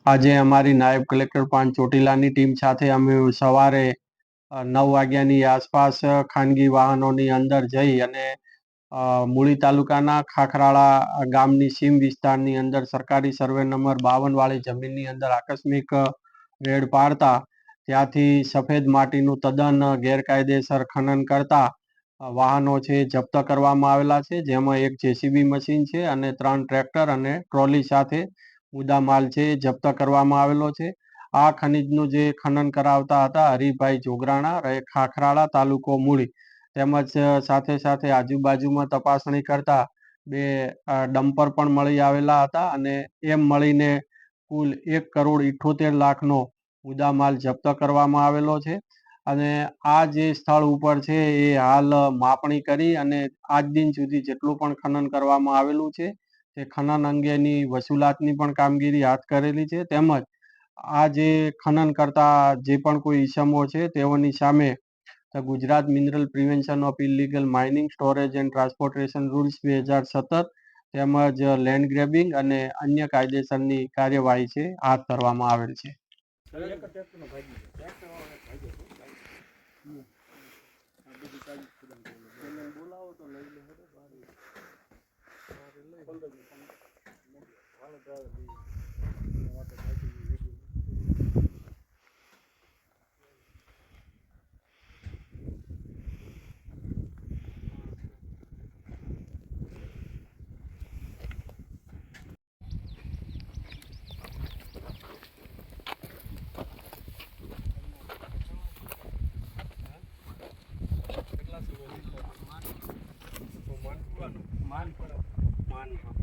આજે અમારી નાયબ કલેક્ટર પાંચ ચોટીલાની ટીમ સાથે અમે સવારે 9 વાગ્યાની આસપાસ ખાનગી વાહનોની અંદર જઈ અને મૂળી તાલુકાના ખાખરાળા ગામની સીમ વિસ્તારની અંદર સરકારી સર્વે નંબર 52 વાળી જમીનની અંદર આકસ્મિક રેડ પાડતા ત્યાંથી સફેદ માટીનું તદ્દન ગેરકાયદેસર ખનન કરતા વાહનો છે જપ્ત કરવામાં આવેલા છે, જેમાં એક જેસીબી મશીન છે અને 3 ટ્રેક્ટર અને ટ્રોલી સાથે મુદ્દા માલ છે એ જપ્ત કરવામાં આવેલો છે. આ ખનીજનું જે ખનન કરાવતા હતા હરિભાઈ જોગરાણા, રહે ખાખરાળા, તાલુકો મૂળી, તેમજ સાથે સાથે આજુબાજુમાં તપાસણી કરતા 2 ડમ્પર પણ મળી આવેલા હતા અને એમ મળીને કુલ 1,78 લાખનો મુદ્દામાલ જપ્ત કરવામાં આવેલો છે. અને આ જે સ્થળ ઉપર છે એ હાલ માપણી કરી અને આજ દિન સુધી જેટલું પણ ખનન કરવામાં આવેલું છે તે ખનન અંગેની વસૂલાતની પણ કામગીરી હાથ કરેલી છે. તેમજ આ જે ખનન કરતા જે પણ કોઈ ઈસમો છે તેઓની સામે Gujarat mineral prevention of illegal mining, storage and transportation rules 2017 તેમજ લેન્ડ ગ્રેબિંગ અને અન્ય કાયદેસરની કાર્યવાહી છે હાથ ધરવામાં આવેલ છે. માન